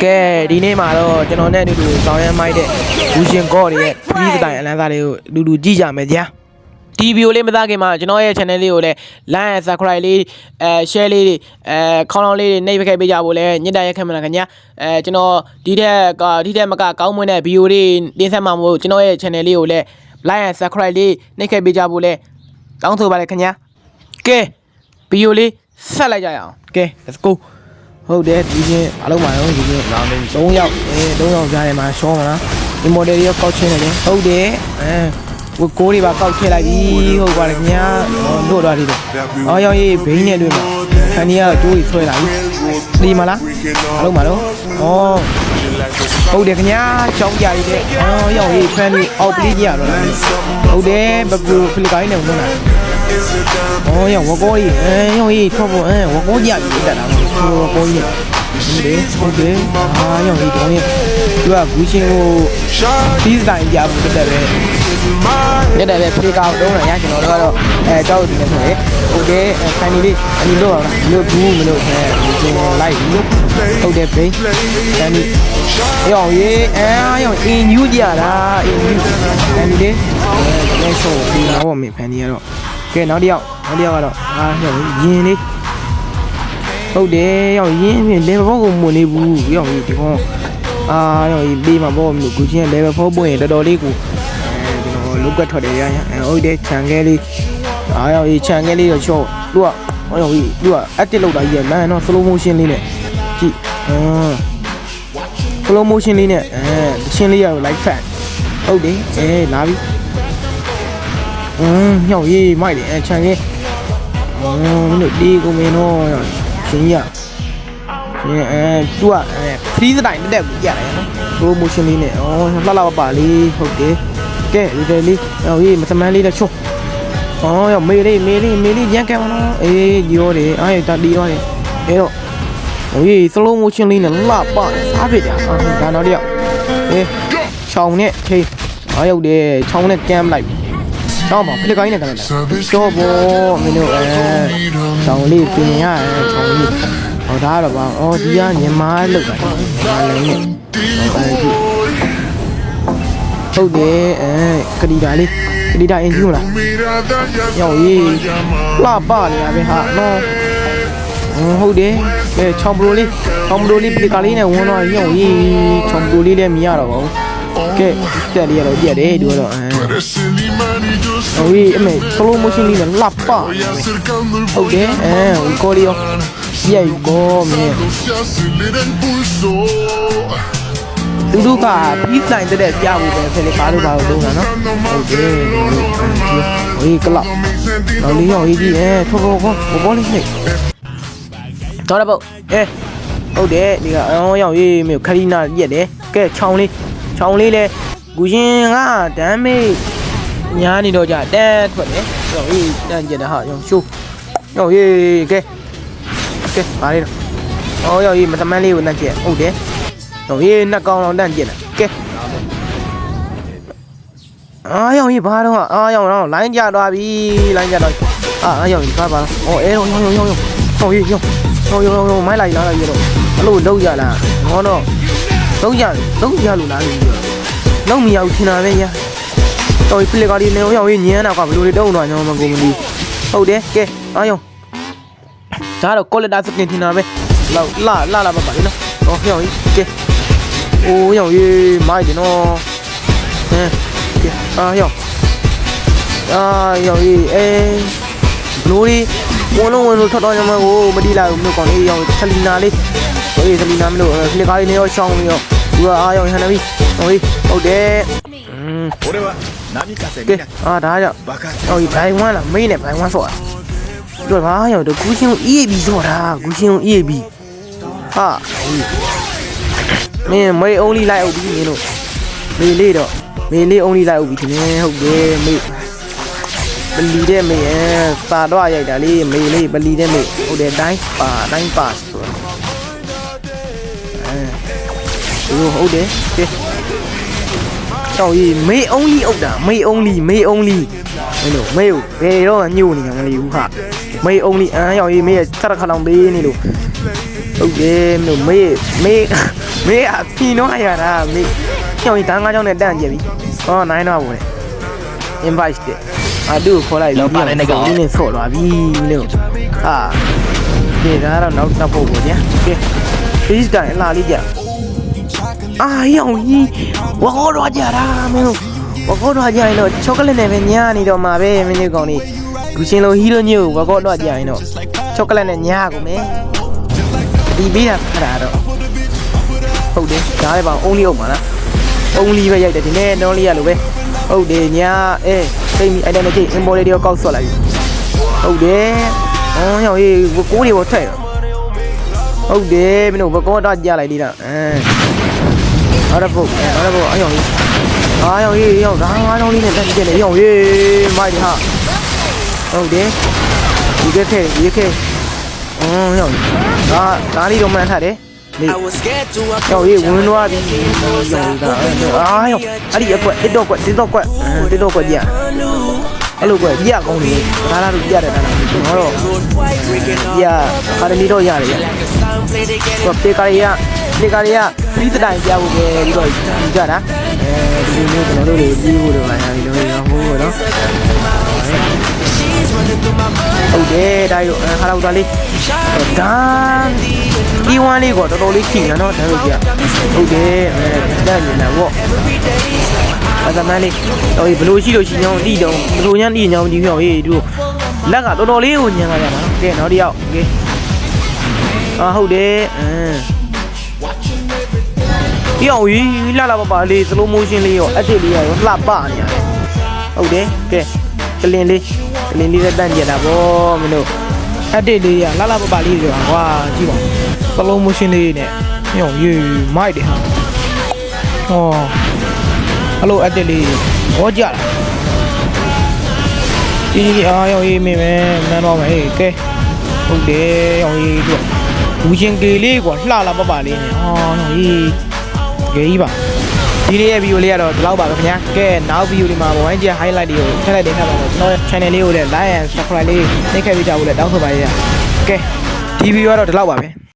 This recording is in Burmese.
ကဲဒီနေ့မှာတော့ကျွန်တော်နဲ့အတူတူဆောင်ရမ်းမိုက်တဲ့ဘူရှင်ကော့တွေရဲ့ဖီးစတိုင်အလန်းစားလေးကိုအတူတူကြည့်ကြမယ်ဗျာဒီဗီဒီယိုလေးမသားခင်မှာကျွန်တော်ရဲ့ channel လေးကိုလည်း like and subscribe လေးshare လေးခေါင်းလောင်းလေးတွေနှိပ်ပခဲ့ပေးကြဖို့လည်းညစ်တာရက်ခဲ့မှာခင်ဗျာကျွန်တော်ဒီထက်မကကောင်းမွန်တဲ့ဗီဒီယိုလေးတင်ဆက်မှာမို့ကျွန်တော်ရဲ့ channel လေးကိုလည်း like and subscribe လေးနှိပ်ခဲ့ပေးကြဖို့လည်းတောင်းဆိုပါရခင်ဗျာကဲဗီဒီယိုလေးဆက်လိုက်ကြရအောင်ကဲ let's go ဟုတ်တယ်ဒီချင်းအလုံးမှာတော့ဒီချင်း3ယောက်3ယောက်ကြားထဲမှာရှောမှာနော်ဒီ model တွေကောက်ချင်းနေတယ်ဟုတ်တယ်ဝကိုးတွေပါကောက်ထည့်လိုက်ပြီဟုတ်ပါတယ်ခင်ဗျာတို့တော့ဒီလိုအော်ရောင်ကြီးဘိန်းနဲ့တွေ့မှာခဏကြီးကတိုးကြီးဆွဲလာပြီဒီမှာလားအလုံးမှာတော့ဟုတ်တယ်ခင်ဗျာချောင်းကြရည်တဲ့အော်ရောင်ကြီးဖန်ပြီးအောက်ပလီးကြီးရတော့လားဟုတ်တယ်ဘကူဖလီကိုင်းနဲ့ဝင်လာအော်ရောင်ဝကိုးကြီးရောင်ကြီးထောက်ဖို့ဝကိုးကြပြီတက်တာဝကိုးကြီးဟုတ်တယ်ရောင်ကြီးတော့သူကဘူးချင်းကိုဒီဇိုင်းပြဖို့တက်တယ်ရက်တယ်ပဲဖေးကောက်တုံးရရကျွန်တော်တို့ကတော့တောက်တင်နေဆိုရယ်ဟုတ်တယ်ခိုင်နေလေးအနီလို့အောင်လို့ဘူးမလို့ဒီလိုက်ပြီးဟုတ်တယ်ဖေးတန်ဒီရောင်ရေးရောင်အင်းယူကြတာအင်းယူတန်ဒီလေးလဲရှော့ပြီးတော့မင်းဖန်ဒီကတော့ကဲနောက်တစ်ယောက်ကတော့ရောင်ရင်လေးဟုတ်တယ်ရောင်ရင်ပြင် level 4ကိုမဝင်နေဘူးရောင်ကြီးဒီကောင်ရောင်ကြီးပေးမှာပေါ့မြို့ကိုချင်း level 4ပွင့်တော်တော်လေးကိုလုတ်ကထွက်တယ်ရဟုတ်တယ်ခြံခဲလေးရောင်ကြီးခြံခဲလေးတော့ချော့သူကရောင်ကြီးသူက active လောက်တာကြီးရလမ်းတော့ slow motion လေးနဲ့ကြည့် slow motion လေးနဲ့ရှင်းလေးရတော့ like fan ဟုတ်တယ်လာပြီရောင်ကြီးမိုက်တယ်ခြံခဲမင်းတို့ဒီကိုမင်းတော့ရှင်းရသူကဖရီးစတိုင်တက်ကိုကြရတယ်နော် promotion လေးနဲ့လှလှပပလေးဟုတ်တယ်ကဲဒီလေးဟိုမစမန်းလေးတော့ချွတ်ရောမေးလေးညံ့ကဲမနော်ရောတယ်တာတီရောတယ်တော့ဟိုslow motion လေးနဲ့လှပစားဖြစ်ကြဒါနောက်တစ်ယောက်ချောင်းနဲ့ထိရောက်တယ်ချောင်းနဲ့ကမ်းလိုက်ချောင်းပါဖလစ်ကိုင်းနဲ့ကမ်းလိုက်တော့ဘောမင်းတို့ချောင်းလေးပြင်ရတယ်ချောင်းလေးဟောဒါတော့ပါဒီကညီမလောက်တာဒါလည်းနဲ့ဟုတ်တယ်ကတိတာလေးကတိတာအင်ဂျူလားရောက်ရေးလှပနေရပဲဟာနော်ဟုတ်တယ်ချောင်းပလိုလေးပလီကာလေးနဲ့ဝင်တော့ရောက်ရေးချောင်းပလိုလေးလည်းမြင်ရတော့ပါဘူးကဲတက်လေးရတော့ပြက်တယ်ဒီတော့ဟုတ်အမေ slow motion လေးနဲ့လှပဟုတ်တယ်ကိုရီယောရိုက်ကောမင်းသူတို့ကပြီးဆိုင်တဲ့ပြဖို့ပဲဖယ်လေကားတို့ပါတော့တာနော်ဟုတ်တယ်ဟိုကလောက်တော့လေးရောကြီးထောဘောလေးနဲ့တော့တော့ဟုတ်တယ်ဒီကရောက်ရေးမြို့ခရီးနာရက်တယ်ကဲချောင်းလေးလဲကူရှင်ကဒမ်းမေးညားနေတော့ကြတဲထွက်တယ်ရောက်ရေးတန်းကျက်တာဟာရောရှိုးရောက်ရေးကဲပါလေတော့ရောက်ရေးမသမန်းလေးကိုတန်းကျက်ဟုတ်တယ်တော့နှစ်ကောင်လောက်တန်းကျက်တယ်ကဲရောက်ရေးဘာတော့ရောက်တော့လိုင်းကြသွားပြီလိုင်းကြတော့ရောက်ရေးကားပါတော့တော့ရောက်မိုက်လိုက်လာရတော့အဲ့လိုလုံးရလားငေါတော့လုံးရလို့လားလုံးမရဘူးထင်တာပဲရတော့ဖလစ်ကားလေးနေရောက်ရေးညမ်းတာကဘယ်လိုတွေတုံးတော့ကျွန်တော်မကုန်ဘူးဟုတ်တယ်ကဲရောက်ဒါတော့ကောလက်တာစကင်ထင်တာပဲလောက်လာပါလေနော်ရောက်ရေးကဲရောက်ရေးမိုက်တယ်နော်ကဲရောက်ရေးဘလိုလေးဝင်လို့ထွက်တော့ညမကိုမတီးလိုက်ဘူးမြို့ကောင်လေးရောက်ဆလီနာလေးဆလီနာမလို့ဖလစ်ကားလေးနေရောရှောင်းပြီးတော့သူကရောက်ဟန်နဘီဟုတ်တယ်ဒါကြောင့်ဟုတ်ဘိုင်ဝမ်းလားမင်းနဲ့ဘိုင်ဝမ်းဆော့တော့ဘာရောက်တော့ကူရှင်ကို EAB ဆော့တာကူရှင်ကို EAB ဟာမင်းမေး only လိုက်အောင်ဒီမင်းတို့မေးလေး only လိုက်အောင်ဒီမင်းဟုတ်တယ်မေးပလီတဲ့မေးစာတော့ရိုက်တာလေးမေးလေးပလီတဲ့မေးဟုတ်တယ်တိုင်းပါဆိုဟုတ်တယ်ကဲတော့မေး only အုပ်တာမေး only မင်းတို့မေးကိုဘယ်တော့ညို့နေကြမလေးဘူးဟာမေး only ရောက်ရေးမေးဆက်တစ်ခါလောက်ပေးနေလို့ ဟုတ်တယ်မင်းမေးအဖီနောရတာမေးညောင်ကြီးတန်း9ချောင်းနဲ့တန့်ကြပြီဟောနိုင်တော့ဘူးလေ invite တဲ့အတူခေါ်လိုက်ပြီးပါလေနေကောင်နဲ့ဆော့သွားပြီလို့ဟာဒီကတော့နောက်ဖို့ပေါ့ဗျာကဲ please တိုင်းလာလေးကြအာယောင်ကြီးဝါခေါ်တော့ကြတာမင်းဝါခေါ်တော့ကြရင်တော့ချောကလက်နဲ့ပဲညာနေတော့မှာပဲမင်းတို့ကောင်လေးလူချင်းလိုဟီးရိုညို့ဝါခေါ်တော့ကြရင်တော့ချောကလက်နဲ့ညာကုန်မယ်ဒီပေးတာခါတော့ဟုတ်တယ်ဒါလည်းပါအုံးလေးအောင်ပါလားအုံးလေးပဲရိုက်တယ်ဒီနေ့တော့လေးရလို့ပဲဟုတ်တယ်ညာစိတ်မီ identity symbol လေးတော့ကောက်ဆွတ်လိုက်ဟုတ်တယ်ယောင်ကြီးကိုးတွေပေါ်ထည့်ဟုတ်တယ်မင်းတို့ဘကောတော့ကြလိုက်သေးတာဟုတ်တယ်ဖို့အယောင်ကြီးယောင်ကြီးယောင်ဒါငါးချောင်းလေးနဲ့တက်ကြည့်နေယောင်ကြီးမိုက်ဟာဟုတ်တယ်ဒီကဲယောင်ကြီးဒါလေးတော့မှန်းထားတယ်ယောင်ကြီးဝင်သွားပြီယောင်ကြီးကယောင်အဲ့ဒီအကွက်တစ်တော့ကွက်ကြည့်အဲ့လိုကွက်ပြကောင်းနေဒါလာလို့ပြတယ်ဒါလာကျွန်တော်တော့ပြခါတလီတော့ရတယ်ကွက်ပေကာရီကပြီးတိုင်ပြဖို့ပဲပြီးတော့ကြတာဒီလိုမျိုးကျွန်တော်တို့တွေပြီးဖို့တော့လာပြီလို့ရောဟိုးတော့ဟုတ်တယ်ဒါရောခါတော့ဒါလေးဒါဒီဝမ်းလေးကိုတော်တော်လေးခင်နော်ဒါလို့ပြဟုတ်တယ်တက်နေတာပေါ့အဲ့ဒါမှလေးတော့ဘလို့ရှိလို့ရှိညောင်းတီးတော့ဘလို့ညမ်းတီးညောင်းတီးပြောဟေးသူလက်ကတော်တော်လေးကိုညံလာကြတာကဲနောက်တစ်ယောက်ကဲဟုတ်တယ်ပြောင်းကြီးလှပလေး slow motion လေးရောအတစ်လေးရောလှပနေရတယ်ဟုတ်တယ်ကဲကလင်လေးနဲ့တန့်ကြတာဗောမင်းတို့အတစ်လေးရလှပလေးတွေကွာကြည့်ပါ slow motion လေးနဲ့ပြောင်းကြီးမိုက်တယ်ဟာဟောဟလိုအတစ်လေးဟောကြတာဒီယောင်ကြီးမင်းမန်းတော့မယ်ကဲဟုတ်တယ်ယောင်ကြီးတို့ဘူးချင်းကေလေးကွာလှပလေးနဲ့ဟောယောင်ကြီးကြီးပါဒီနေ့ရဲ့ဗီဒီယိုလေးကတော့ဒီလောက်ပါပဲခင်ဗျာကဲနောက်ဗီဒီယိုဒီမှာဝိုင်းကျ highlight တွေကိုထည့်လိုက်တင်ထားပါတော့ကျွန်တော် channel လေးကိုလည်း like and subscribe လေးနှိပ်ခဲ့ပေးကြဖို့လည်းတောင်းဆိုပါရစေကဲဒီဗီဒီယိုကတော့ဒီလောက်ပါပဲ